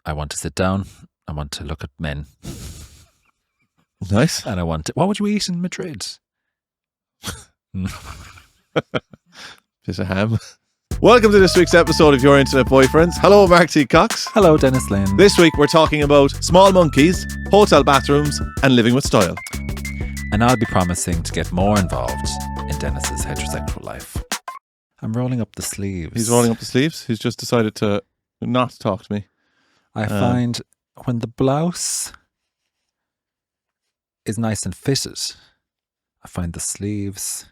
I want to sit down. I want to look at men. Nice. And I want to... What would you eat in Madrid? Piece of ham. Welcome to this week's episode of Your Internet Boyfriends. Hello, Mark T. Cox. Hello, Denis Lynn. This week we're talking about small monkeys, hotel bathrooms, and living with style. And I'll be promising to get more involved in Denis's heterosexual life. I'm rolling up the sleeves. He's rolling up the sleeves. He's just decided to not talk to me. I find when the blouse is nice and fitted, I find the sleeves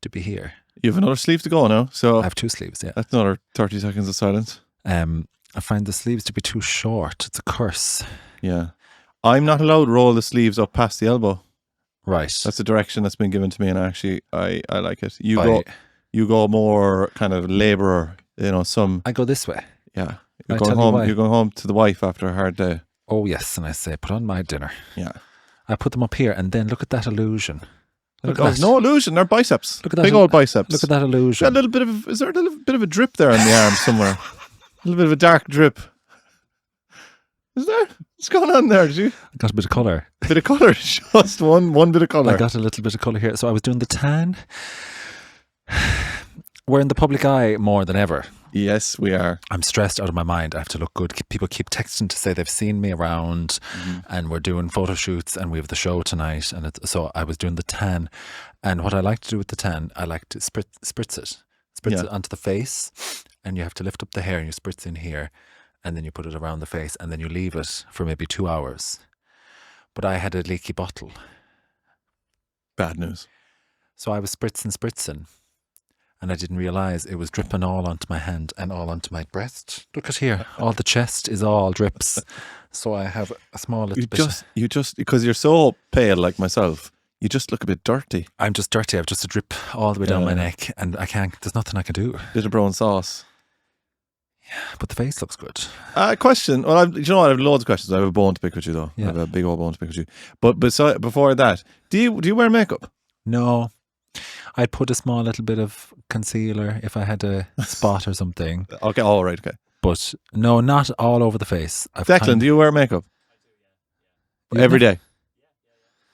to be here. You have another sleeve to go now, so I have two sleeves, yeah. that's another 30 seconds of silence. I find the sleeves to be too short. It's a curse. Yeah. I'm not allowed to roll the sleeves up past the elbow. Right. That's the direction that's been given to me, and actually I like it. You go more kind of labourer, some... I go this way. Yeah. I'll You're tell you why. going home to the wife after a hard day. Oh, yes. And I say, put on my dinner. Yeah. I put them up here and then look at that illusion. Look at Oh, that. no illusion. They're biceps. Look at that. Big old biceps. Look at that illusion. Is there a little bit of a drip there on the arm somewhere? A little bit of a dark drip. Is there? What's going on there? Did you? I got a bit of colour. A bit of colour. Just one bit of colour. I got a little bit of colour here. So I was doing the tan. We're in the public eye more than ever. Yes, we are. I'm stressed out of my mind. I have to look good. People keep texting to say they've seen me around, and we're doing photo shoots, and we have the show tonight. And so I was doing the tan, and what I like to do with the tan, I like to spritz it onto the face, and you have to lift up the hair and you spritz in here, and then you put it around the face, and then you leave it for maybe 2 hours. But I had a leaky bottle, Bad news. so I was spritzing. And I didn't realise it was dripping all onto my hand and all onto my breast. Look at here. All the chest is all drips. So I have a small little bit. You just, because you're so pale like myself, you just look a bit dirty. I'm just dirty. I've just a drip all the way down my neck. And there's nothing I can do. Bit of brown sauce. Yeah, but the face looks good. Question. Well, you know what? I have loads of questions. I have a bone to pick with you, though. Yeah. I have a big old bone to pick with you. But before that, do you wear makeup? No. I'd put a small little bit of concealer if I had a spot or something. Okay, all right, okay. But no, not all over the face. Declan, do you wear makeup? Every day?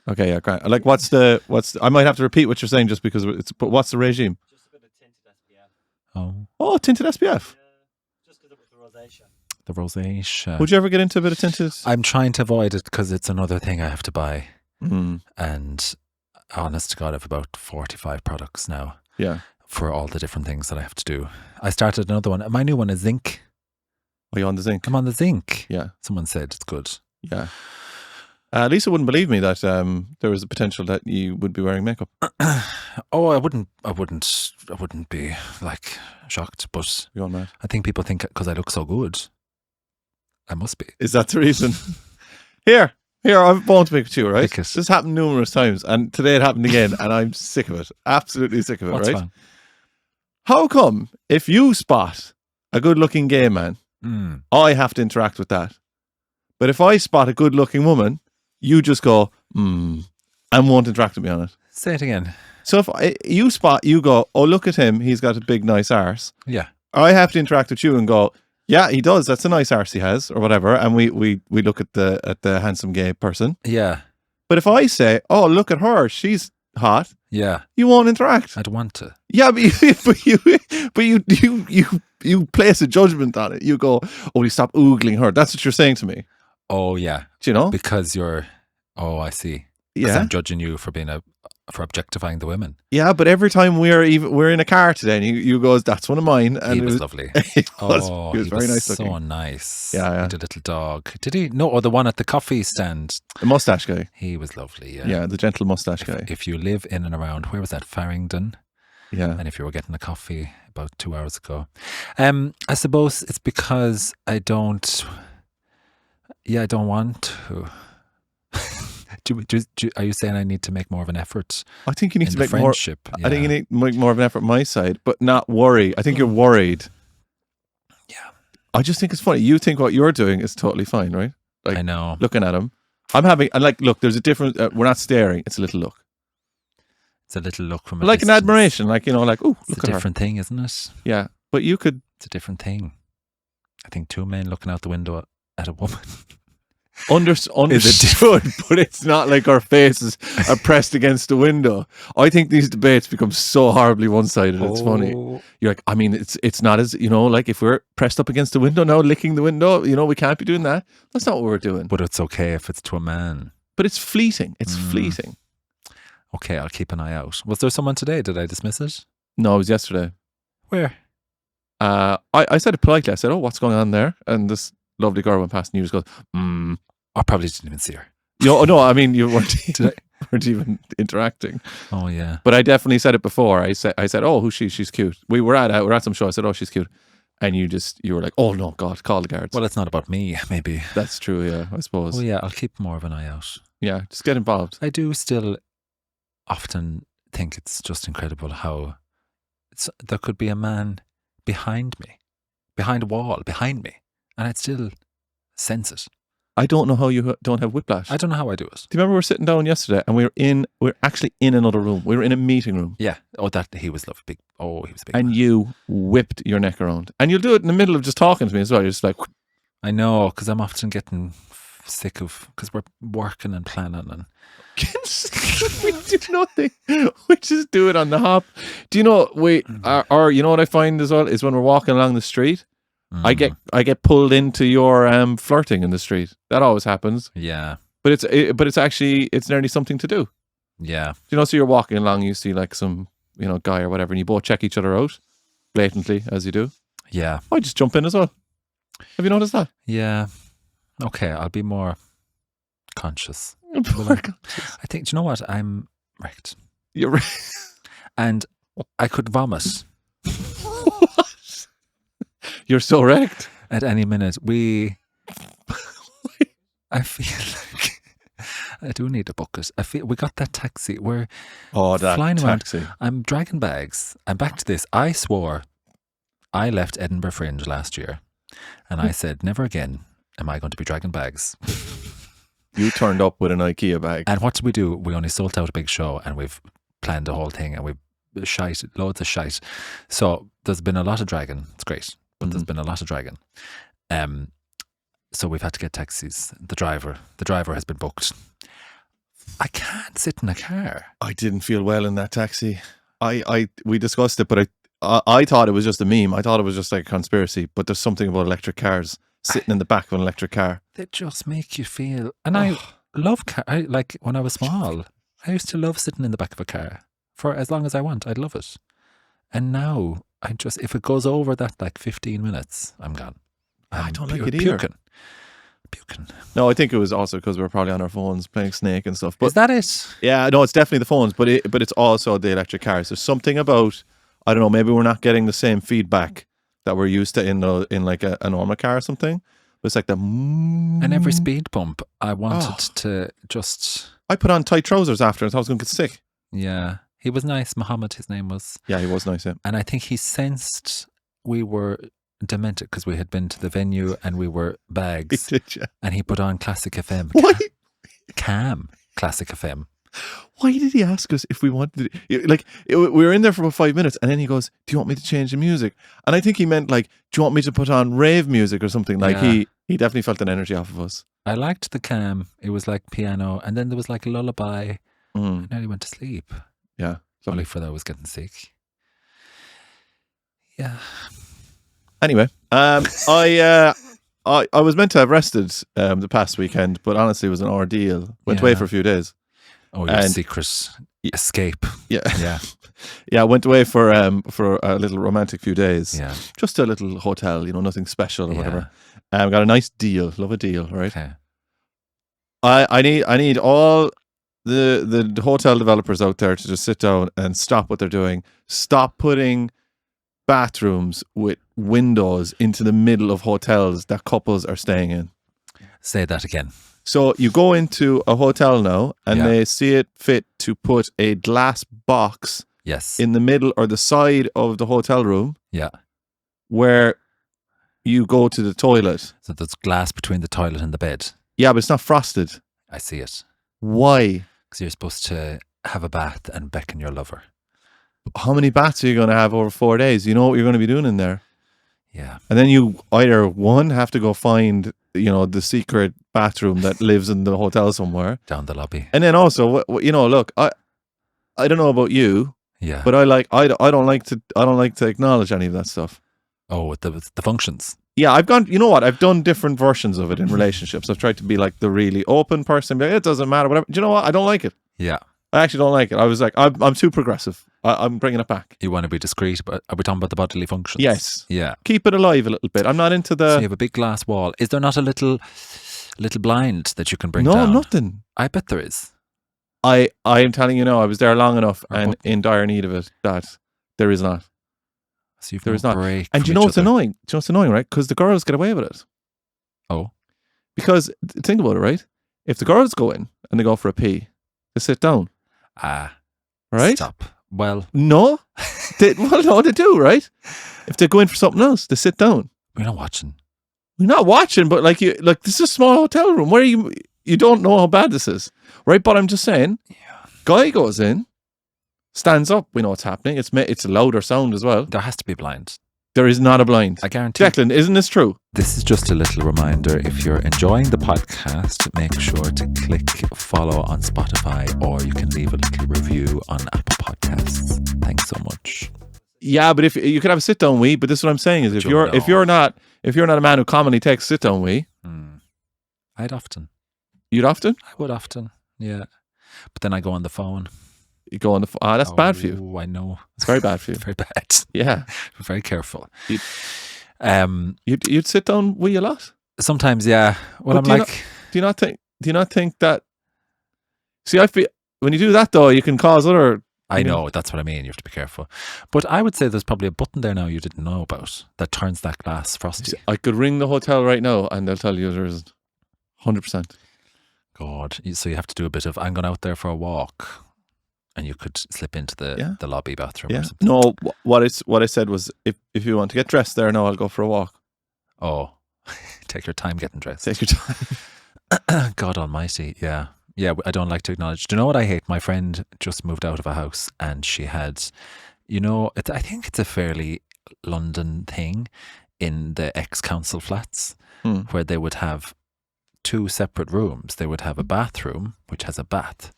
Okay, yeah, great. Like, what's the? I might have to repeat what you're saying just because but what's the regime? Just a bit of tinted SPF. Oh, tinted SPF. Just because of the rosacea. The rosacea. Would you ever get into a bit of tinted? I'm trying to avoid it because it's another thing I have to buy. Mm. And honest to God, I have about 45 products now. Yeah. For all the different things that I have to do. I started another one. My new one is zinc. Are you on the zinc? I'm on the zinc. Yeah. Someone said it's good. Yeah. Lisa wouldn't believe me that there was a potential that you would be wearing makeup. Oh, I wouldn't be like shocked, but You're on mad. I think people think because I look so good, I must be. Is that the reason? Here, I've a bone to pick with you, right? Pick it. This happened numerous times, and today it happened again, and I'm sick of it. Absolutely sick of it, What's right? fun? How come if you spot a good-looking gay man, I have to interact with that? But if I spot a good-looking woman, you just go, and won't interact with me on it. Say it again. So if you go, oh, look at him, he's got a big, nice arse. Yeah. I have to interact with you and go, yeah, he does. That's a nice arse he has, or whatever. And we look at the handsome gay person. Yeah. But if I say, oh, look at her, she's hot, Yeah. you won't interact. I'd want to. Yeah, but you place a judgment on it. You go, oh, you stop oogling her. That's what you're saying to me. Oh, yeah. Do you know? Because I see. Because Yeah. I'm judging you for for objectifying the women. Yeah, but every time we're in a car today, and you goes, that's one of mine. And He was lovely. He was He very nice so looking. nice. Yeah, yeah. He did a little dog. Did he? No, or the one at the coffee stand. The mustache guy. He was lovely, yeah. Yeah, the gentle mustache guy. If you live in and around, where was that? Farringdon? Yeah. And if you were getting a coffee about 2 hours ago. I suppose it's because I don't want to. Are you saying I need to make more of an effort? I think you need in to the make more. friendship? I think you need to make more of an effort on my side, but not worry. I think you're worried. Yeah. I just think it's funny. You think what you're doing is totally fine, right? Like, I know. looking at him. I'm having, and like, look, there's a difference. We're not staring. It's a little look. It's a little look from a Like an distance. admiration. Like, like, oh, It's look a at her. different thing, isn't it? Yeah. But you could. It's a different thing. I think two men looking out the window at a woman. Understood, but it's not like our faces are pressed against the window. I think these debates become so horribly one-sided. It's funny. You're like, I mean, it's not as, like if we're pressed up against the window now, licking the window, we can't be doing that. That's not what we're doing. But it's okay if it's to a man. But it's fleeting. It's fleeting. Okay, I'll keep an eye out. Was there someone today? Did I dismiss it? No, it was yesterday. Where? I said it politely. I said, oh, what's going on there? And this lovely girl went past and you just goes, I probably didn't even see her. No, I mean, you weren't even interacting. Oh, yeah. But I definitely said it before. I said, oh, who's she? She's cute. We're at some show. I said, oh, she's cute. And you were like, oh, no, God, call the guards. Well, it's not about me, maybe. That's true, yeah, I suppose. Oh, yeah, I'll keep more of an eye out. Yeah, just get involved. I do still often think it's just incredible how there could be a man behind me, behind a wall, behind me, and I'd still sense it. I don't know how you don't have whiplash. I don't know how I do it. Do you remember we were sitting down yesterday and we're actually in another room. We were in a meeting room. Yeah. Oh, he was big. Oh, he was big. And you whipped your neck around. And you'll do it in the middle of just talking to me as well. You're just like... I know, because I'm often getting sick of... Because we're working and planning and... we do nothing. We just do it on the hop. Do you know, or you know what I find as well is when we're walking along the street, I get pulled into your flirting in the street. That always happens. Yeah. But it's actually nearly something to do. Yeah. So you're walking along, you see like some, guy or whatever, and you both check each other out blatantly as you do. Yeah. I just jump in as well. Have you noticed that? Yeah. Okay, I'll be more conscious. I think, do you know what? I'm wrecked. You're wrecked. And I could vomit. You're so wrecked. At any minute. I feel like I do need a bucket. I feel we got that taxi. We're flying taxi. around. I'm dragging bags. I'm back to this. I swore I left Edinburgh Fringe last year and I said, never again am I going to be dragging bags. You turned up with an IKEA bag. And what did we do? We only sold out a big show and we've planned the whole thing and we've loads of shite. So there's been a lot of dragging. It's great. But there's been a lot of dragging. So we've had to get taxis. The driver has been booked. I can't sit in a car. I didn't feel well in that taxi. We discussed it, but I thought it was just a meme. I thought it was just like a conspiracy. But there's something about electric cars sitting in the back of an electric car. They just make you feel. And I love car. Like when I was small, I used to love sitting in the back of a car for as long as I want. I'd love it. And now if it goes over that like 15 minutes, I'm gone. I don't like it either. Puking. No, I think it was also because we're probably on our phones playing Snake and stuff. But is that it? Yeah, no, it's definitely the phones, but it's also the electric cars. There's something about, I don't know, maybe we're not getting the same feedback that we're used to in like a normal car or something. But it's like the and every speed bump, I wanted to just. I put on tight trousers after and thought I was going to get sick. Yeah. He was nice. Muhammad, his name was. Yeah, he was nice, yeah. And I think he sensed we were demented because we had been to the venue and we were bags. He did, yeah. And he put on Classic FM. Why? Classic FM. Why did he ask us if we wanted to? Like, we were in there for about 5 minutes and then he goes, do you want me to change the music? And I think he meant like, do you want me to put on rave music or something? Like he definitely felt an energy off of us. I liked the cam. It was like piano and then there was like a lullaby and then he went to sleep. Yeah. Only for that I was getting sick. Yeah. Anyway, I was meant to have rested the past weekend, but honestly it was an ordeal. Went away for a few days. Oh, your secret escape. Yeah. Yeah. Yeah, I went away for a little romantic few days. Yeah. Just a little hotel, nothing special or whatever. Got a nice deal. Love a deal, right? Okay. I need all the hotel developers out there to just sit down and stop what they're doing. Stop putting bathrooms with windows into the middle of hotels that couples are staying in. Say that again. So you go into a hotel now and they see it fit to put a glass box in the middle or the side of the hotel room. Yeah. Where you go to the toilet. So there's glass between the toilet and the bed. Yeah, but it's not frosted. I see it. Why? Because you're supposed to have a bath and beckon your lover. How many baths are you going to have over 4 days? You know what you're going to be doing in there? Yeah. And then you either one have to go find, the secret bathroom that lives in the hotel somewhere. Down the lobby. And then also, look, I don't know about you, Yeah. but I don't like to acknowledge any of that stuff. Oh, with the functions. Yeah, I've done different versions of it in relationships. I've tried to be like the really open person. Be like, it doesn't matter, whatever. Do you know what? I don't like it. Yeah. I actually don't like it. I was like, I'm too progressive. I'm bringing it back. You want to be discreet, but are we talking about the bodily functions? Yes. Yeah. Keep it alive a little bit. I'm not into So you the... have a big glass wall. Is there not a little blind that you can bring No, down? nothing. I bet there is. I am telling you now, I was there long enough Or and what? in dire need of it that there is not. So you've There no is not. break And from do you know each what's other. annoying? Do you know what's annoying, right? Because the girls get away with it. Oh. Because, think about it, right? If the girls go in and they go for a pee, they sit down, right? Stop. Well, No. No, they do, right? If they go in for something else, they sit down. we're not watching. We're not watching, but like this is a small hotel room. Where you don't know how bad this is, right? But I'm just saying, guy goes in, stands up. We know what's happening. It's a louder sound as well. There has to be blind. There is not a blind. I guarantee. Declan, isn't this true? This is just a little reminder. If you're enjoying the podcast, make sure to click follow on Spotify, or you can leave a little review on Apple Podcasts. Thanks so much. Yeah, but if you could have a sit down wee, but this is what I'm saying is if you're not a man who commonly takes sit down wee, I'd often. you'd often I would often. Yeah. But then I go on the phone. you go on the that's bad for you. Oh, I know. It's very bad for you. Very bad. Yeah, Be very careful. you'd sit down wee a lot. Sometimes, yeah. Well, But I'm do like, you not think that? See, I feel when you do that though, you can cause other. I know, that's what I mean. You have to be careful. But I would say there's probably a button there now you didn't know about that turns that glass frosty. I could ring the hotel right now and they'll tell you there isn't. 100%. God. So you have to do a bit of, I'm going out there for a walk. And you could slip into the lobby bathroom or something. No, what I said was if you want to get dressed there now, I'll go for a walk. Oh, take your time getting dressed. Take your time. God almighty. Yeah. Yeah, I don't like to acknowledge. Do you know what I hate? My friend just moved out of a house and she had, I think it's a fairly London thing in the ex-council flats where they would have two separate rooms. They would have a bathroom, which has a bath.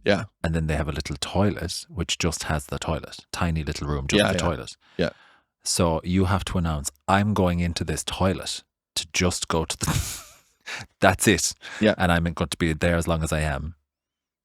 Yeah. And then they have a little toilet, which just has the toilet. Tiny little room, just the toilet. Yeah. So you have to announce, I'm going into this toilet to just go to the... That's it. Yeah. And I'm going to be there as long as I am.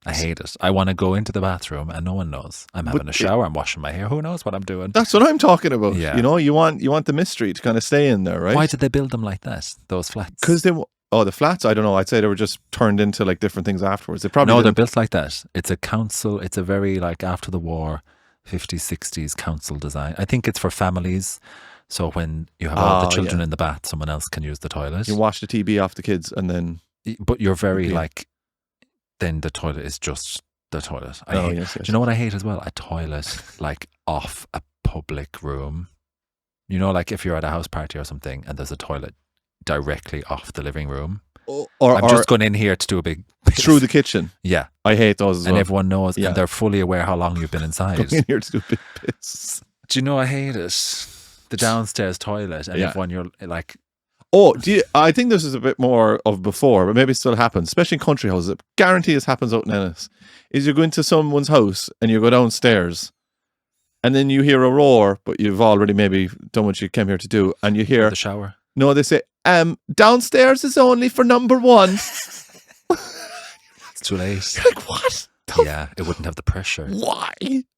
I hate it. I want to go into the bathroom and no one knows. I'm having a shower, I'm washing my hair. Who knows what I'm doing? That's what I'm talking about. Yeah. You want the mystery to kind of stay in there, right? Why did they build them like that, those flats? Because the flats, I don't know. I'd say they were just turned into like different things afterwards. They probably they're didn't- built like that. It's a council, it's a very like after the war, 50s, 60s council design. I think it's for families. So when you have all the children in the bath, someone else can use the toilet. You wash the TB off the kids and then... But you're very like, then the toilet is just the toilet. Yes. Do you know what I hate as well? A toilet like off a public room. You know, like if you're at a house party or something and there's a toilet directly off the living room. Or I'm just going in here to do a big piss. through the kitchen. Yeah. I hate those as And well. everyone knows Yeah. and they're fully aware how long you've been inside. Going in here to do a big piss. Do you know I hate it? The downstairs toilet and everyone you're like... Oh, I think this is a bit more of before, but maybe it still happens, especially in country houses. I guarantee this happens out in Ennis. Is you go into someone's house and you go downstairs and then you hear a roar, but you've already maybe done what you came here to do, and you hear... The shower. No, they say, downstairs is only for number one. It's too late. You're like, what? Yeah, it wouldn't have the pressure Why?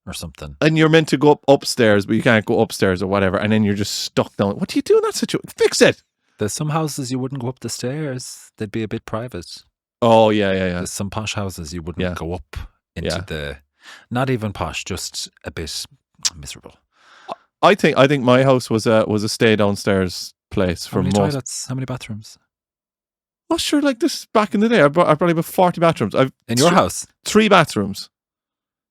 or something. And you're meant to go upstairs, but you can't go upstairs or whatever, and then you're just stuck down. What do you do in that situation? Fix it. There's some houses you wouldn't go up the stairs. They'd be a bit private. Oh, yeah. There's some posh houses you wouldn't go up into the... Not even posh, just a bit miserable. I think my house was a stay downstairs place for How many most. toilets? How many bathrooms? Oh, sure, like this back in the day. I probably about 40 bathrooms. In your house? 3 bathrooms.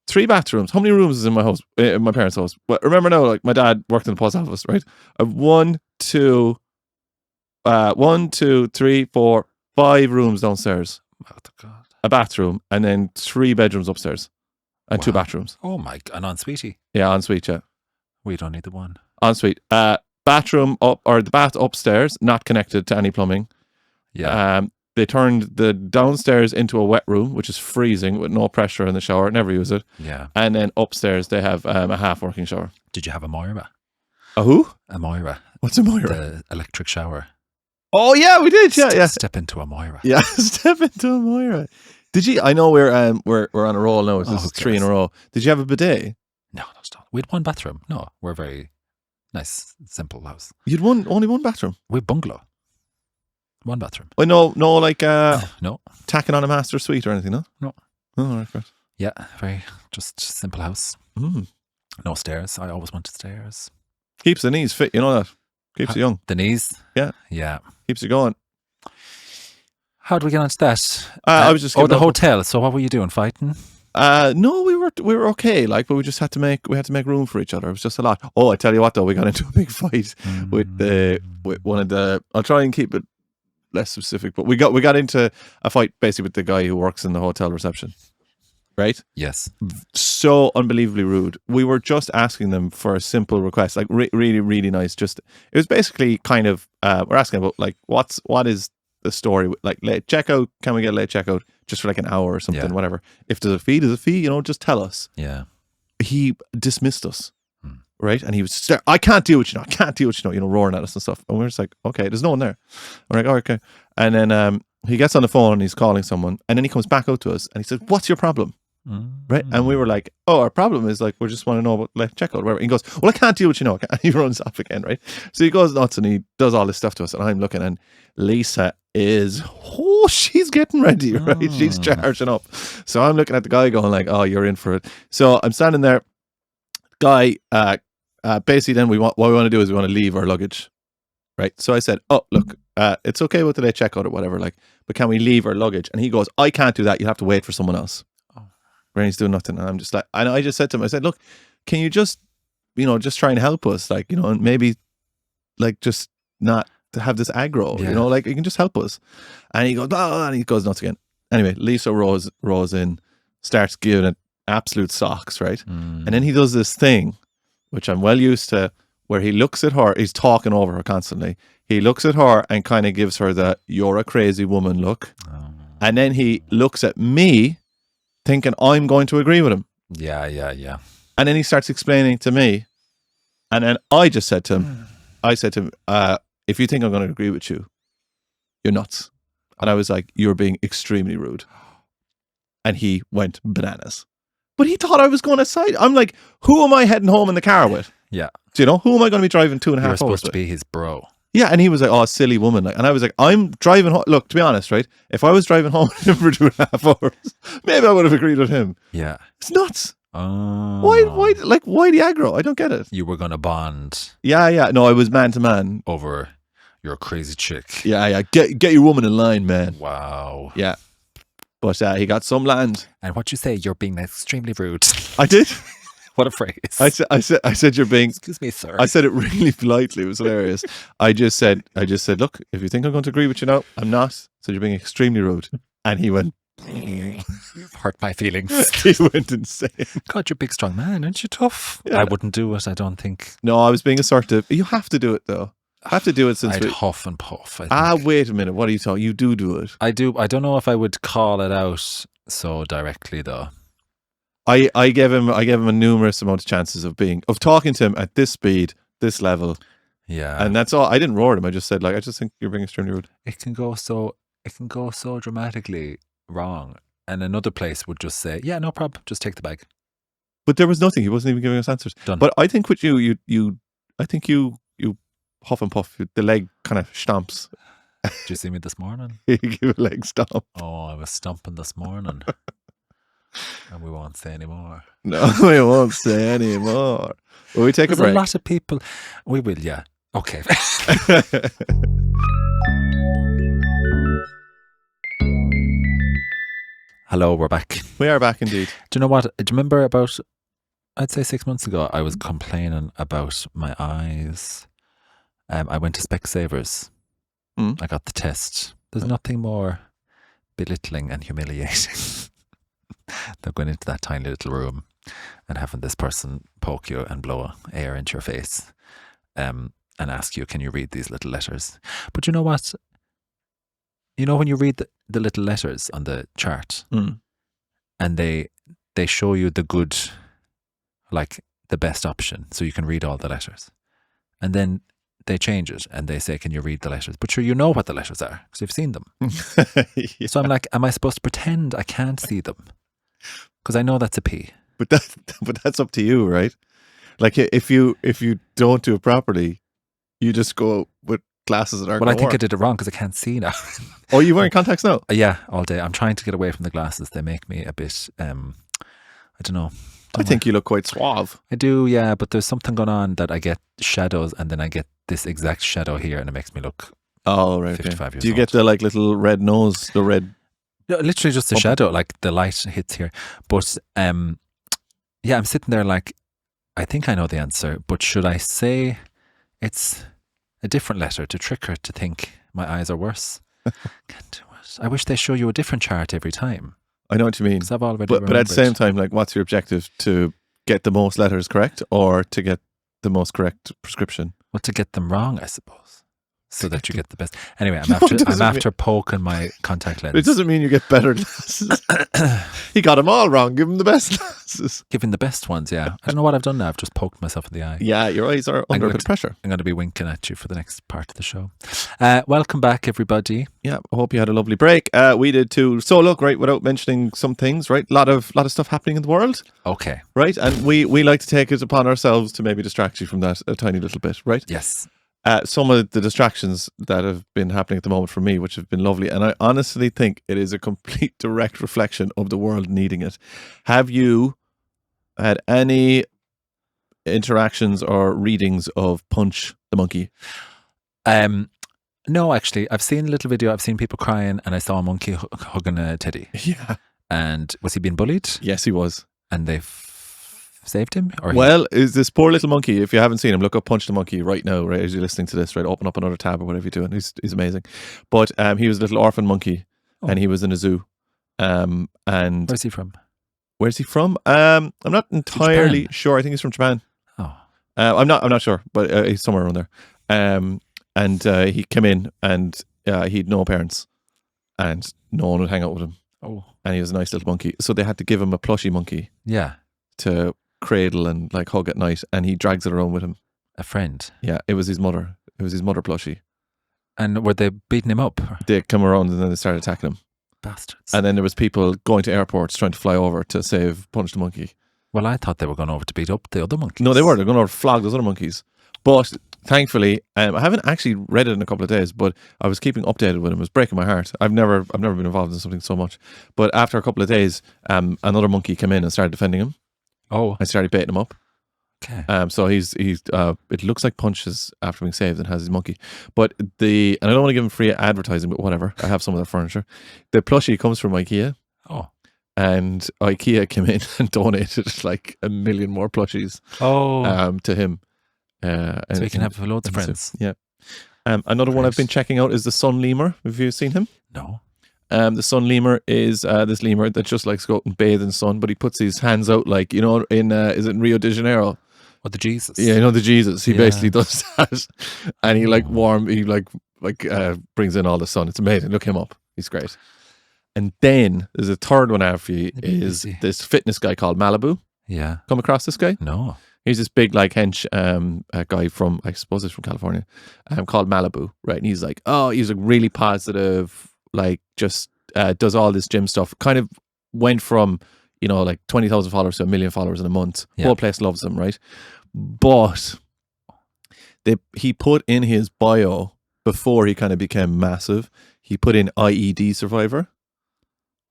3 bathrooms. How many rooms is in my house? In my parents' house? Well, remember now, like my dad worked in the post office, right? I have 1, 2, 3, 4, 5 rooms downstairs. Oh, God. A bathroom, and then 3 bedrooms upstairs, and 2 bathrooms. Oh my God. And ensuite? Yeah, ensuite. Yeah, We don't need the one. ensuite. bathroom up, or the bath upstairs, not connected to any plumbing. Yeah. They turned the downstairs into a wet room, which is freezing with no pressure in the shower. Never use it. Yeah. And then upstairs they have a half working shower. Did you have a Moira? A who? A Moira. What's a Moira? The electric shower. Oh yeah, we did. Yeah. Step into a Moira. Yeah, step into a Moira. Did you? I know we're on a roll now. So this is 3 in a row. Did you have a bidet? No, stop. We had one bathroom. No, we're a very nice, simple house. You'd only one bathroom. We had bungalow. One bathroom. Oh no, like No. tacking on a master suite or anything, no? No. Oh, right. Yeah, very just simple house. Mm. No stairs. I always wanted stairs. Keeps the knees fit, you know that. Keeps you young. The knees. Yeah. Yeah. Keeps you going. How did we get onto that? I was just the hotel. So what were you doing? Fighting? No, we were okay, like, but we just had to make room for each other. It was just a lot. Oh, I tell you what though, we got into a big fight with one of the. I'll try and keep it less specific, but we got into a fight basically with the guy who works in the hotel reception. Right? Yes. So unbelievably rude. We were just asking them for a simple request, like really, really nice. Just it was basically kind of we're asking about like what is the story, like late checkout? Can we get a late checkout just for like an hour or something? Yeah. Whatever. If there's a fee, you know, just tell us. Yeah. He dismissed us. Right, and he was I can't deal with you now, you know, roaring at us and stuff. And we're just like, okay, there's no one there. We're like, oh, okay. And then he gets on the phone and he's calling someone, and then he comes back out to us and he says, what's your problem? Right, and we were like, oh, our problem is like we just want to know about late checkout or whatever. He goes, well, I can't deal with you now. And he runs off again, right? So he goes nuts and he does all this stuff to us, and I'm looking, and Lisa is she's getting ready, right? She's charging up. So I'm looking at the guy going like, oh, you're in for it. So I'm standing there. Guy, basically then what we want to do is we want to leave our luggage, right? So I said, oh, look, it's okay with the late checkout or whatever, like, but can we leave our luggage? And he goes, I can't do that. You have to wait for someone else. And he's doing nothing. And I'm just like, and I just said to him, I said, look, can you just, you know, just try and help us, like, you know, and maybe like just not to have this aggro, you know, like you can just help us. And he goes, oh, and he goes nuts again. Anyway, Lisa rows in, starts giving it absolute socks, right? And then he does this thing, which I'm well used to, where he looks at her, he's talking over her constantly. He looks at her and kind of gives her the, you're a crazy woman look. And then he looks at me thinking I'm going to agree with him. Yeah. And then he starts explaining to me. And then I just said to him, if you think I'm going to agree with you, you're nuts. And I was like, you're being extremely rude. And he went bananas. But he thought I was going outside. I'm like, who am I heading home in the car with? Yeah. Do you know, who am I going to be driving 2.5 hours with? You're supposed to be his bro. Yeah, and he was like, oh, silly woman. Like, and I was like, I'm driving home. Look, to be honest, right? If I was driving home with him for 2.5 hours, maybe I would have agreed with him. Yeah. It's nuts. Oh. Why the aggro? I don't get it. You were going to bond. Yeah. No, I was man to man. Over your crazy chick. Yeah. Get your woman in line, man. Wow. Yeah. But he got some land. And what you say, you're being extremely rude. I did. What a phrase. I said you're being. Excuse me, sir. I said it really politely. It was hilarious. I just said, look, if you think I'm going to agree with you now, I'm not. So you're being extremely rude. And he went. You've hurt my feelings. He went insane. God, you're a big, strong man, aren't you? Tough. Yeah. I wouldn't do it. I don't think. No, I was being assertive. You have to do it though. I have to do it since I'd huff and puff. Wait a minute. What are you talking? You do it. I do. I don't know if I would call it out so directly though. I gave him a numerous amount of chances of talking to him at this speed, this level. Yeah. And that's all. I didn't roar at him. I just said, like, I just think you're being extremely rude. It can go so dramatically wrong. And another place would just say, yeah, no problem, just take the bag. But there was nothing. He wasn't even giving us answers. Done. But I think with you huff and puff, the leg kind of stomps. Did you see me this morning? You give a leg stomp. Oh, I was stomping this morning. And we won't say any more. No, we won't say any more. Will we take a break? A lot of people. We will, yeah. Okay. Hello, we're back. We are back indeed. Do you know what? Do you remember about, I'd say 6 months ago, I was complaining about my eyes. I went to Specsavers. I got the test. There's nothing more belittling and humiliating than going into that tiny little room and having this person poke you and blow air into your face. and ask you, can you read these little letters? But you know what? You know when you read the little letters on the chart and they show you the good, like the best option, so you can read all the letters. And then they change it and they say, can you read the letters? But sure, you know what the letters are because you've seen them. Yeah. So I'm like, am I supposed to pretend I can't see them? Because I know that's a P. But that's up to you, right? Like if you don't do it properly, you just go with glasses that aren't. Well, I think work. I did it wrong because I can't see now. Oh, you wearing contacts now? Yeah, all day. I'm trying to get away from the glasses. They make me a bit, I don't know. I think you look quite suave. I do, yeah, but there's something going on that I get shadows and then I get this exact shadow here and it makes me look Oh, right. 55 years Do you old. get the like little red nose, the red? No, literally just the shadow, like the light hits here. But yeah, I'm sitting there like, I think I know the answer, but should I say it's a different letter to trick her to think my eyes are worse? Can't do it. I wish they show you a different chart every time. I know what you mean. Because I've already But at the remembered. same time, like, what's your objective? To get the most letters correct or to get the most correct prescription? Well, to get them wrong, I suppose. So that you get the best. Anyway, I'm No, after, it doesn't I'm after poking my contact lens. It doesn't mean you get better glasses. He got them all wrong. Give him the best glasses. Giving the best ones, yeah. I don't know what I've done now. I've just poked myself in the eye. Yeah, your eyes are under a bit of pressure. I'm going to be winking at you for the next part of the show. Welcome back, everybody. Yeah, I hope you had a lovely break. We did too. So look, right, without mentioning some things, right, a lot of stuff happening in the world, Okay. right, and we like to take it upon ourselves to maybe distract you from that a tiny little bit, right? Yes. Some of the distractions that have been happening at the moment for me, which have been lovely, and I honestly think it is a complete direct reflection of the world needing it. Have you had any interactions or readings of Punch the Monkey? No, actually, I've seen a little video. I've seen people crying, and I saw a monkey hugging a teddy. Yeah. And was he being bullied? Yes, he was. And they saved him? Or Well, is this poor little monkey, if you haven't seen him, look up Punch the Monkey right now, right, as you're listening to this, right, open up another tab or whatever you're doing. He's amazing. But he was a little orphan monkey and he was in a zoo. And where's he from? Where's he from? I'm not entirely Japan? sure. I think he's from Japan. Oh. I'm not sure, but he's somewhere around there. And he came in and he'd no parents and no one would hang out with him. Oh. And he was a nice little monkey. So they had to give him a plushie monkey Yeah. to cradle and like hug at night, and he drags it around with him. A friend. Yeah, it was his mother. It was his mother plushie. And were they beating him up? They come around and then they started attacking him. Bastards. And then there was people going to airports trying to fly over to save Punch the Monkey. Well, I thought they were going over to beat up the other monkeys. No, they were. They're going over to flog those other monkeys. But thankfully, I haven't actually read it in a couple of days, but I was keeping updated with him. It was breaking my heart. I've never been involved in something so much. But after a couple of days, another monkey came in and started defending him. Oh. I started baiting him up. Okay. So he's it looks like Punch is after being saved and has his monkey. But and I don't want to give him free advertising, but whatever. I have some of their furniture. The plushie comes from IKEA. Oh. And IKEA came in and donated like 1 million more plushies to him. So he can have loads of friends. Yeah. Another one I've been checking out is the sun lemur. Have you seen him? No. The sun lemur is this lemur that just likes to go out and bathe in the sun, but he puts his hands out like, you know, is it in Rio de Janeiro? Or the Jesus. Yeah, you know, the Jesus. He basically does that. And he brings in all the sun. It's amazing. Look him up. He's great. And then there's a third one after you is this fitness guy called Malibu. Yeah. Come across this guy? No. He's this big, like, hench guy from, I suppose he's from California, called Malibu, right? And he's like, he's like really positive, like, just does all this gym stuff. Kind of went from, you know, like 20,000 followers to 1 million followers in a month. Yeah. Whole place loves him, right? But he put in his bio, before he kind of became massive, he put in IED survivor,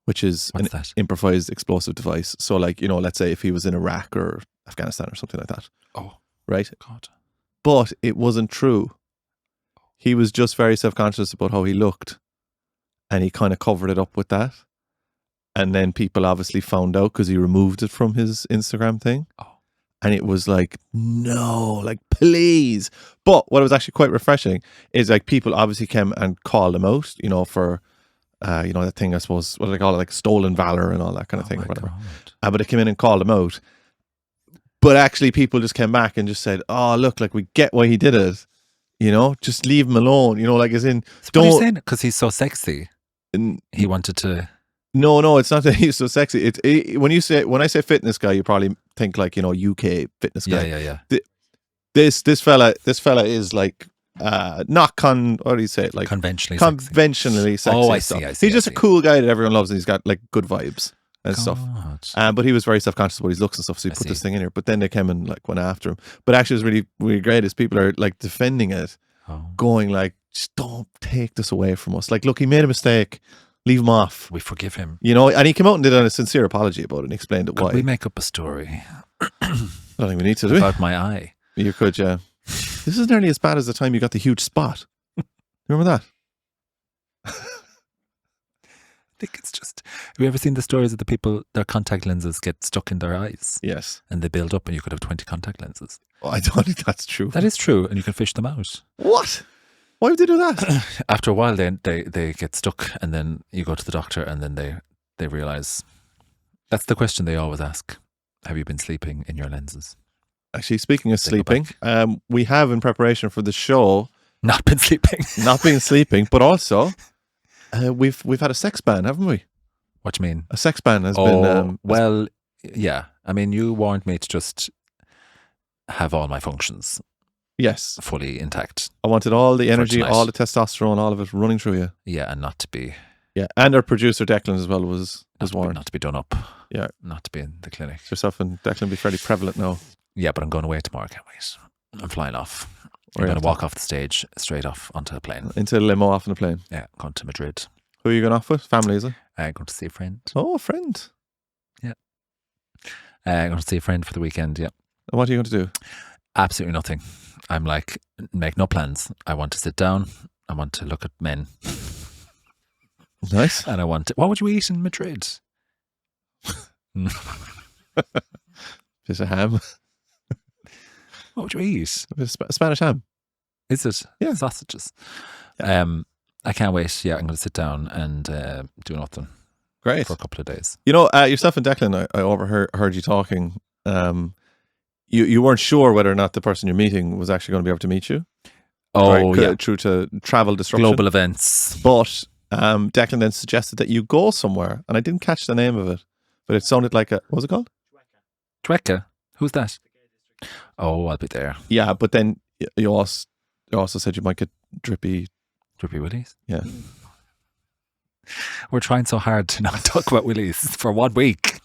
which is What's that? improvised explosive device. So, like, you know, let's say if he was in Iraq or Afghanistan or something like that. Oh, right? God. But it wasn't true. He was just very self-conscious about how he looked, and he kind of covered it up with that. And then people obviously found out because he removed it from his Instagram thing. Oh. And it was like, no, like, please. But what was actually quite refreshing is, like, people obviously came and called him out, you know, for, you know, that thing, I suppose, what do they call it, like stolen valor and all that kind of thing or whatever. But they came in and called him out. But actually people just came back and just said, oh, look, like, we get why he did it. You know, just leave him alone. You know, like as in, So what are you don't. saying? Because he's so sexy. He wanted to. No, it's not that he's so sexy. When I say fitness guy, you probably think like, you know, UK fitness guy. Yeah. This fella is like not what do you say? Like conventionally sexy. Oh, I stuff. see. He's just a cool guy that everyone loves, and he's got like good vibes and stuff. But he was very self-conscious about his looks and stuff, so he put this thing in here. But then they came and like went after him. But actually, it was really, really great. Is people are like defending it, going like, just don't take this away from us. Like, look, he made a mistake. Leave him off. We forgive him. You know, and he came out and did a sincere apology about it and explained it why. Could we make up a story? I don't think we need to do about my eye. You could, yeah. This is nearly as bad as the time you got the huge spot. Remember that? I think it's just. Have you ever seen the stories of the people, their contact lenses get stuck in their eyes? Yes. And they build up and you could have 20 contact lenses. Oh, I don't think that's true. That is true, and you can fish them out. What? Why would they do that? After a while, they get stuck, and then you go to the doctor, and then they realize. That's the question they always ask. Have you been sleeping in your lenses? Actually, speaking of sleeping, we have in preparation for the show not been sleeping, but also we've had a sex ban, haven't we? What do you mean? A sex ban has been. Well, yeah. I mean, you warned me to just have all my functions. Yes, fully intact. I wanted all the energy, all the testosterone, all of it running through you. Yeah, and not to be. Yeah, and our producer Declan as well was warned not to be done up. Yeah, not to be in the clinic. Yourself and Declan be fairly prevalent now. Yeah, but I'm going away tomorrow. Can't wait. I'm flying off. I'm going to walk off the stage straight off onto a plane. Into a limo off on a plane. Yeah, going to Madrid. Who are you going off with? Family, is it? I'm going to see a friend. Oh, a friend. Yeah. I'm going to see a friend for the weekend. Yeah. And what are you going to do? Absolutely nothing. I'm like, make no plans. I want to sit down. I want to look at men. Nice. And I want to. What would you eat in Madrid? Just a ham. What would you eat? Spanish ham. Is it? Yeah. Sausages. Yeah. I can't wait. Yeah, I'm going to sit down and do nothing. Great. For a couple of days. You know, yourself and Declan, I overheard you talking. You weren't sure whether or not the person you're meeting was actually going to be able to meet you. Oh, yeah. True to travel disruption. Global events. But Declan then suggested that you go somewhere, and I didn't catch the name of it, but it sounded like what was it called? Twecca. Who's that? Oh, I'll be there. Yeah, but then you also said you might get drippy willies. Yeah. We're trying so hard to not talk about willies for 1 week.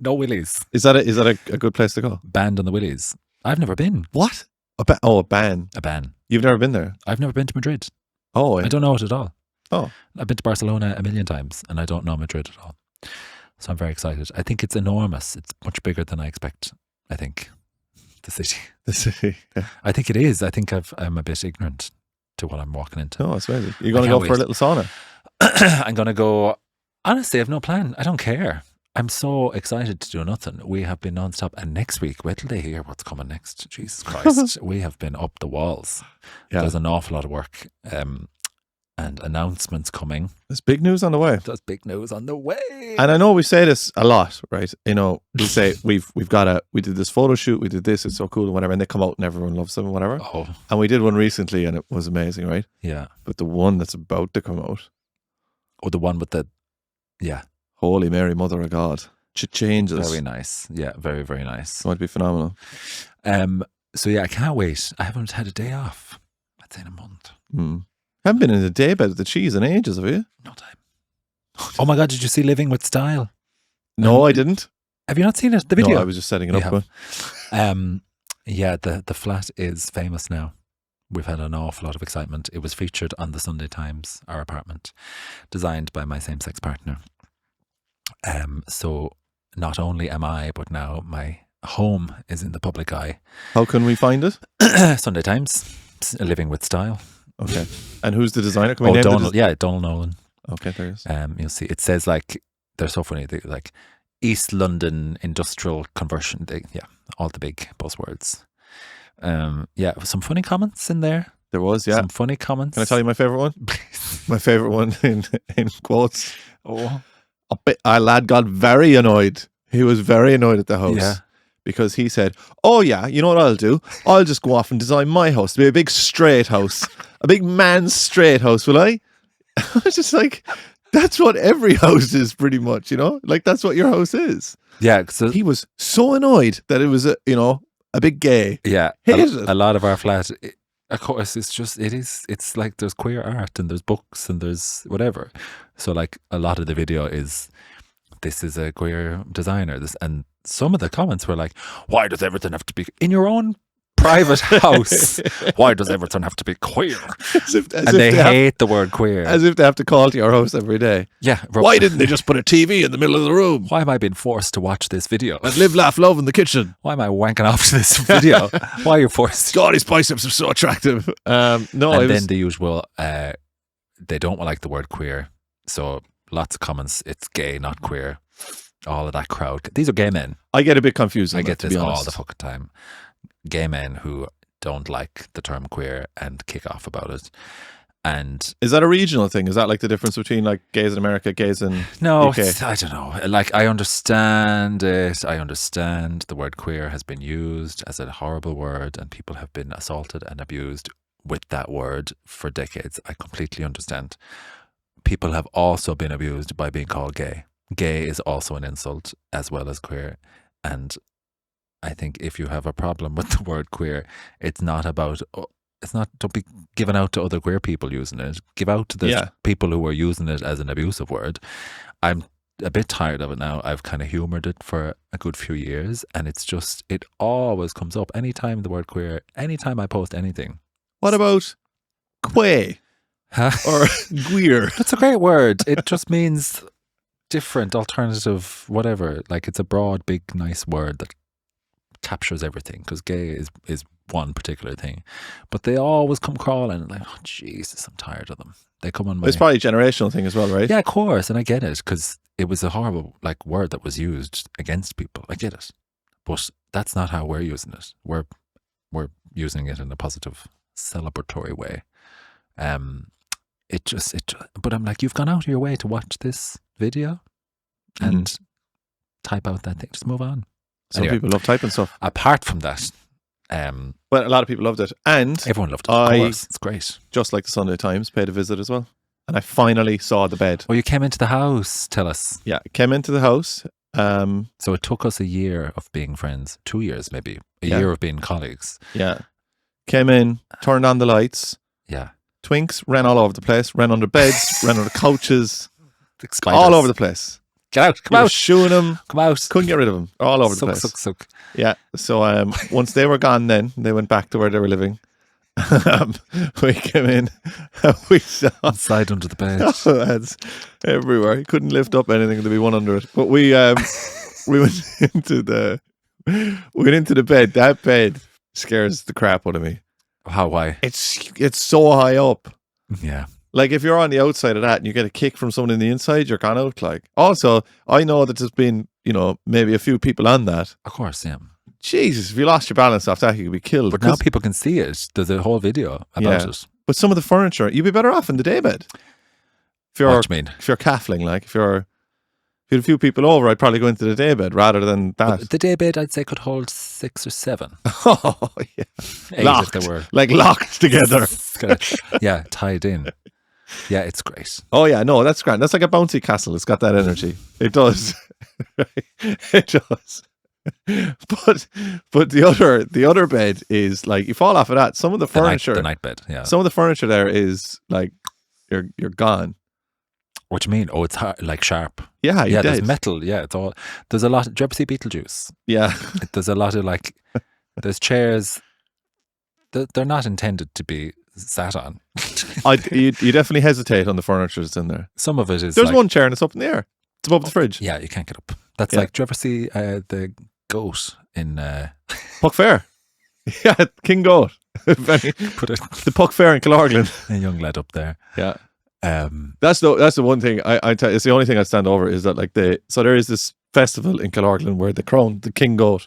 No willies. Is that a good place to go? Banned on the willies. I've never been. What? A ban. A ban. You've never been there? I've never been to Madrid. Oh, I don't know it at all. Oh, I've been to Barcelona a million times, and I don't know Madrid at all. So I'm very excited. I think it's enormous. It's much bigger than I expect. I think the city. Yeah. I think it is. I think I'm a bit ignorant to what I'm walking into. Oh, it's amazing. You're going to go for a little sauna? I'm going to go. Honestly, I have no plan. I don't care. I'm so excited to do nothing. We have been non-stop, and next week, wait till they hear what's coming next. Jesus Christ, we have been up the walls. Yeah. There's an awful lot of work, and announcements coming. There's big news on the way. There's big news on the way. And I know we say this a lot, right? You know, we say we did this photo shoot, we did this, it's so cool and whatever, and they come out and everyone loves them and whatever. Oh. And we did one recently and it was amazing, right? Yeah. But the one that's about to come out. Oh, the one with the, yeah. Holy Mary, Mother of God. Changes. Very nice. Yeah, very, very nice. It might be phenomenal. So yeah, I can't wait. I haven't had a day off. I'd say in a month. Haven't been in a day about the cheese in ages, have you? No time. Oh my God, did you see Living with Style? No, I didn't. Have you not seen it? The video? No, I was just setting it up. Yeah, the flat is famous now. We've had an awful lot of excitement. It was featured on the Sunday Times, our apartment, designed by my same-sex partner. So not only am I, but now my home is in the public eye. How can we find it? Sunday Times, Living with Style. Okay. And who's the designer? Can we name Donald Nolan. Okay, there is. You'll see. It says like, they're so funny. They, like East London industrial conversion. All the big buzzwords. Some funny comments in there. There was, yeah. Some funny comments. Can I tell you my favourite one? My favourite one in quotes. Oh. Our lad got very annoyed. He was very annoyed at the house. Yeah. because he said, "Oh yeah, you know what I'll do? I'll just go off and design my house to be a big straight house, a big man's straight house, will I?" I was just like, that's what every house is pretty much, like that's what your house is. Yeah, so He was so annoyed that it was a big gay. yeah, Hated it. a lot of our flat, of course, it's like there's queer art and there's books and there's whatever. So like a lot of the video is, this is a queer designer. And some of the comments were like, why does everything have to be in your own private house? Why does everything have to be queer? And they hate the word queer. As if they have to call to your house every day. Yeah. Why didn't they just put a TV in the middle of the room? Why am I being forced to watch this video? And live, laugh, love in the kitchen. Why am I wanking off to this video? Why are you forced? God, his biceps are so attractive. Then the usual, they don't like the word queer. So lots of comments, it's gay, not queer. All of that crowd. These are gay men. I get a bit confused. I get this all the fucking time. Gay men who don't like the term queer and kick off about it. And is that a regional thing? Is that like the difference between like gays in America, gays in no, UK? I don't know. Like I understand it. I understand the word queer has been used as a horrible word and people have been assaulted and abused with that word for decades. I completely understand. People have also been abused by being called gay. Gay is also an insult as well as queer. And I think if you have a problem with the word queer, don't be given out to other queer people using it. Give out to the people who are using it as an abusive word. I'm a bit tired of it now. I've kind of humoured it for a good few years and it always comes up anytime the word queer, anytime I post anything. What about quay? Or queer? That's a great word. It just means different, alternative, whatever. Like it's a broad, big, nice word that captures everything, because gay is one particular thing. But they always come crawling like, oh Jesus, I'm tired of them. They come on my... It's probably a generational thing as well, right? Yeah, of course. And I get it, because it was a horrible word that was used against people. I get it. But that's not how we're using it. We're using it in a positive, celebratory way. But I'm like, you've gone out of your way to watch this video and type out that thing. Just move on. Some people love typing stuff. Apart from that, well, a lot of people loved it, and everyone loved it. Of course, it's great. Just like the Sunday Times, paid a visit as well, and I finally saw the bed. Oh, you came into the house. Tell us. Yeah, came into the house. So it took us a year of being friends, 2 years maybe, a year of being colleagues. Yeah, came in, turned on the lights. Yeah. Twinks ran all over the place, ran under beds, ran under couches, all over the place. Get out, come out. Shooing them. Come out. Couldn't get rid of them. All over the place. Suck. Yeah. So once they were gone then, they went back to where they were living. We came in and we saw inside under the bed. Lads everywhere. You couldn't lift up anything, there'd be one under it. But we went into the bed. That bed scares the crap out of me. How? Why? It's so high up. Yeah. Like if you're on the outside of that and you get a kick from someone in the inside, you're gone out. Like also, I know that there's been, maybe a few people on that. Of course, yeah. Jesus, if you lost your balance off that, you could be killed. But now people can see it. There's a whole video about it. But some of the furniture, you'd be better off in the daybed. What do you mean? If you're caffling, like if you had a few people over, I'd probably go into the daybed rather than that. But the daybed, I'd say, could hold 6 or 7. Oh, yeah. 8 locked, if there were. like locked together. Yeah, tied in. Yeah, it's great. Oh yeah, no, that's grand. That's like a bouncy castle. It's got that energy. It does. It does. But the other bed is like you fall off of that. Some of the furniture, the night bed. Yeah. Some of the furniture there is like you're gone. What do you mean? Oh, it's hard, like sharp. Yeah, yeah. There's metal. Yeah, it's all. There's a lot. Do you ever see Beetlejuice? Yeah. There's a lot of there's chairs. They're not intended to be sat on. You definitely hesitate on the furniture that's in there. Some of it is. There's one chair and it's up in the air. It's above the fridge. Yeah, you can't get up. That's like. Do you ever see the goat in Puck Fair? Yeah, King Goat. Put the Puck Fair in Killorglin. A young lad up there. Yeah. That's the one thing I tell. It's the only thing I stand over is that so there is this festival in Killorglin where they crown the King Goat,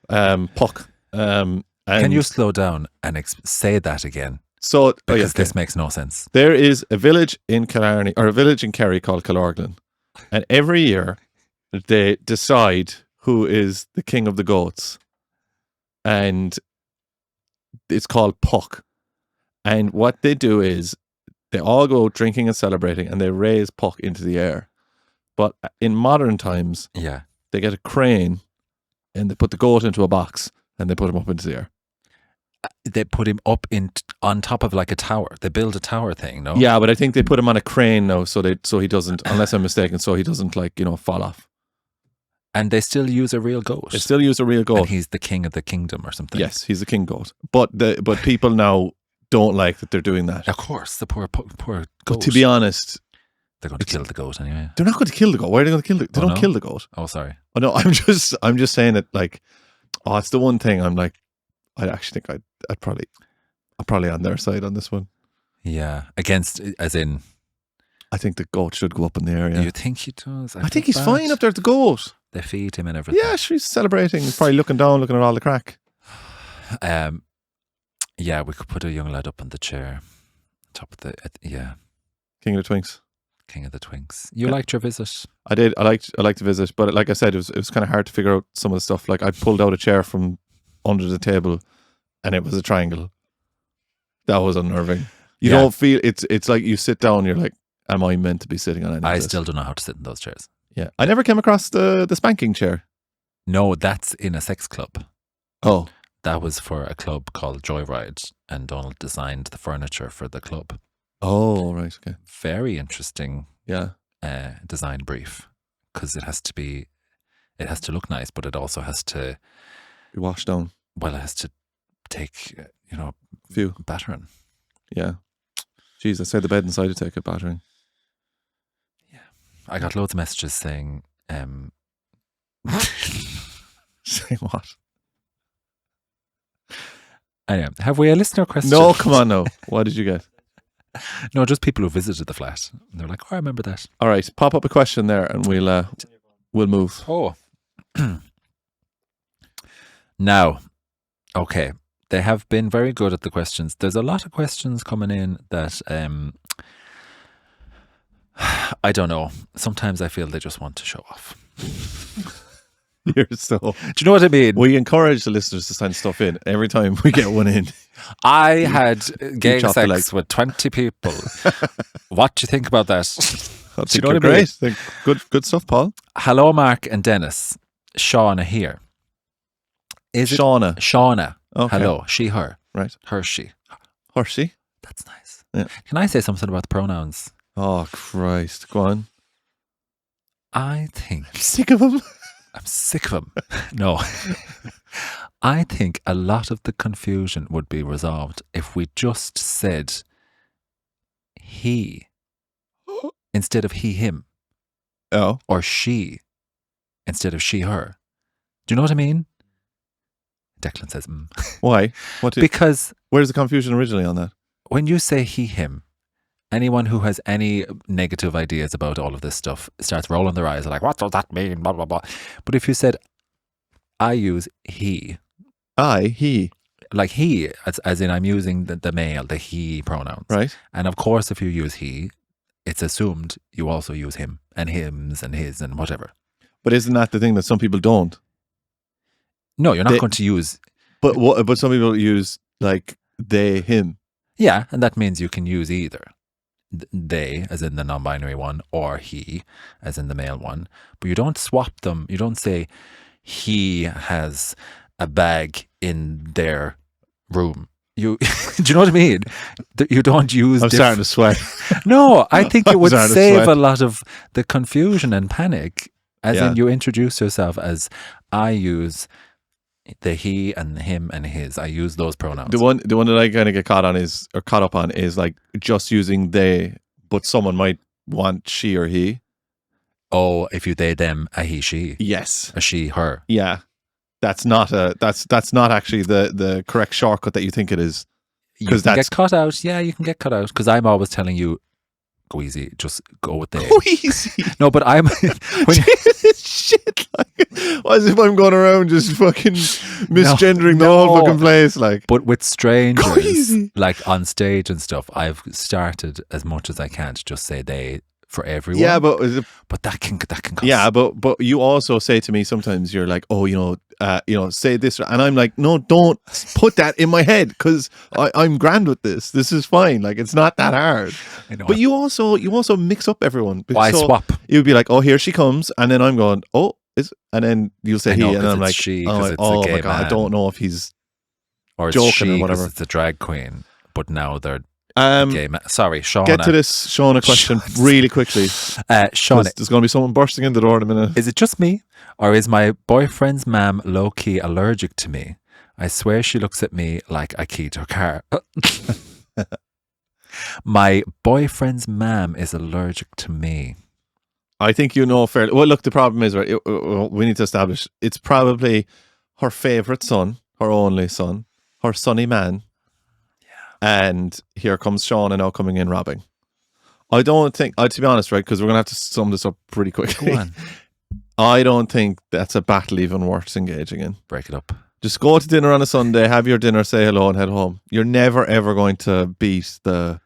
Puck. Can you slow down and say that again? So because this makes no sense. There is a village in Killarney or a village in Kerry called Killorglin, and every year they decide who is the king of the goats, and it's called Puck. And what they do is they all go drinking and celebrating, and they raise Puck into the air. But in modern times, Yeah. they get a crane and they put the goat into a box and they put him up into the air. They put him up on top of like a tower. They build a tower thing, no? Yeah, but I think they put him on a crane now, so he doesn't, unless I'm mistaken, so he doesn't like, fall off. And they still use a real goat. They still use a real goat. And he's the king of the kingdom or something. Yes, he's the king goat. But people now don't like that they're doing that. Of course, the poor goat. But to be honest, they're going to kill the goat anyway. they're not going to kill the goat. Why are they going to kill the goat? They don't kill the goat. Oh, sorry. Oh no, I'm just saying that, like, it's the one thing I'm like, I actually think I'm probably on their side on this one. Yeah, against, as in, I think the goat should go up in the area. You think he does? I think he's fine up there at the goat. They feed him and everything. Yeah, she's celebrating. He's probably looking down, looking at all the crack. Yeah, we could put a young lad up on the chair, top of the King of the Twinks. King of the Twinks. You liked your visit? I did. I liked the visit, but like I said, it was kind of hard to figure out some of the stuff. Like I pulled out a chair from under the table, and it was a triangle. That was unnerving. You don't feel it's like you sit down, you're like, am I meant to be sitting on any of this? Still don't know how to sit in those chairs. Yeah, I never came across the spanking chair. No, that's in a sex club. Oh, that was for a club called Joyride, and Donald designed the furniture for the club. Oh, right, okay. Very interesting. Yeah, design brief, because it has to look nice, but it also has to be washed down. Well, it has to take few battering. Yeah, jeez, I say the bed inside to take a battering. I got loads of messages saying, saying what? Anyway, have we a listener question? No, come on, no. What did you get? No, just people who visited the flat. They're like, oh, I remember that. All right, pop up a question there, and we'll move. Oh, now, okay, they have been very good at the questions. There's a lot of questions coming in that I don't know. Sometimes I feel they just want to show off. You're so. Do you know what I mean? We encourage the listeners to send stuff in every time we get one in. I had gay sex with 20 people. What do you think about that? I think you're great. Good stuff, Paul. Hello, Mark and Denis. Shauna here. Is Shauna? Shauna. Okay. Hello. She, her. Right. Her, she. Hershey. That's nice. Yeah. Can I say something about the pronouns? Oh, Christ. Go on. I think... I'm sick of them. I'm sick of them. No. I think a lot of the confusion would be resolved if we just said he instead of he, him. Oh. Or she instead of she, her. Do you know what I mean? Declan says, Why? Because where's the confusion originally on that? When you say he, him, anyone who has any negative ideas about all of this stuff starts rolling their eyes like, what does that mean? Blah, blah, blah. But if you said, I use he. He. Like he, as in I'm using the male, the he pronouns. Right. And of course, if you use he, it's assumed you also use him and hims and his and whatever. But isn't that the thing that some people don't? No, you're not going to use... But some people use like they, him. Yeah, and that means you can use either. They, as in the non-binary one, or he, as in the male one. But you don't swap them. You don't say he has a bag in their room. Do you know what I mean? You don't use... I'm starting to sweat. No, I think it would save a lot of the confusion and panic. As in you introduce yourself as I use... the he and him and his. I use those pronouns. The one that I kind of get caught up on is like just using they, but someone might want she or he. Oh, if you they them, a he she. Yes. A she her. Yeah. That's not actually the correct shortcut that you think it is. You can get cut out. Yeah, you can get cut out. Because I'm always telling you, go easy. Just go with they. Go easy. No, but I'm... Shit, like, as if I'm going around just fucking misgendering the whole fucking place, like. But with strangers, like on stage and stuff, I've started as much as I can to just say they for everyone. Yeah, but that can cost. yeah, but you also say to me sometimes, you're like, oh, say this, and I'm like, no, don't put that in my head, because I'm grand with this. This is fine. Like, it's not that hard. I know. But you also mix up everyone. Why swap? You'd be like, oh, here she comes, and then I'm going, oh, and then you'll say I know, he, and 'cause I'm it's like, she, oh, 'cause it's a oh gay my god, I man. don't know if he's or it's joking she, or 'cause whatever. it's a drag queen, but now they're gay man. Sorry, Shauna. Get to this Shauna question really quickly. Shauna, There's going to be someone bursting in the door in a minute. is it just me, or is my boyfriend's mum low-key allergic to me? I swear she looks at me like I keyed her car. My boyfriend's mum is allergic to me. I think you know fairly well. Look, the problem is, right, we need to establish it's probably her favourite son, her only son, her sonny man. And here comes Shauna now coming in robbing. I don't think, to be honest, right, because we're going to have to sum this up pretty quickly. Go on. I don't think that's a battle even worth engaging in. Break it up. Just go to dinner on a Sunday, have your dinner, say hello, and head home. You're never, ever going to beat the...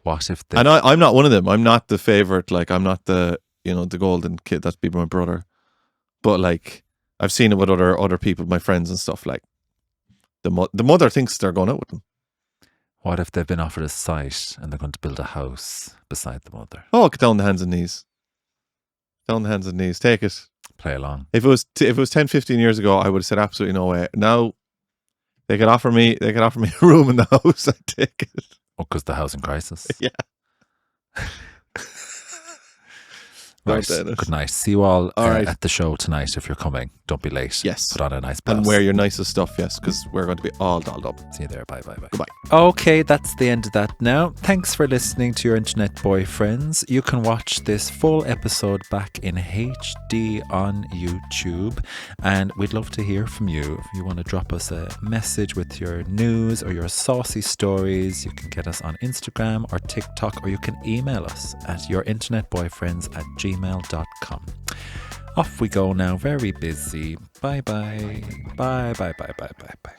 What if they... And I'm not one of them. I'm not the favourite. Like, I'm not the, the golden kid. That'd be my brother. But, like, I've seen it with other people, my friends and stuff. Like, the mother thinks they're going out with them. What if they've been offered a site and they're going to build a house beside the mother? Oh, get down the hands and knees. Down the hands and knees. Take it. Play along. If it was 10, 15 years ago, I would have said absolutely no way. Now, they could offer me a room in the house. I'd take it. Oh, because the housing crisis. Yeah. Right. Dennis. Good night. See you all right. at the show tonight if you're coming. Don't be late. Yes. Put on a nice blouse. And wear your nicest stuff, yes, because we're going to be all dolled up. See you there. Bye, bye, bye. Goodbye. Okay, that's the end of that now. Thanks for listening to your internet boyfriends. You can watch this full episode back in HD on YouTube, and we'd love to hear from you. If you want to drop us a message with your news or your saucy stories, you can get us on Instagram or TikTok, or you can email us at yourinternetboyfriends@gmail.com. Off we go now, very busy. Bye bye. Bye bye bye bye bye bye.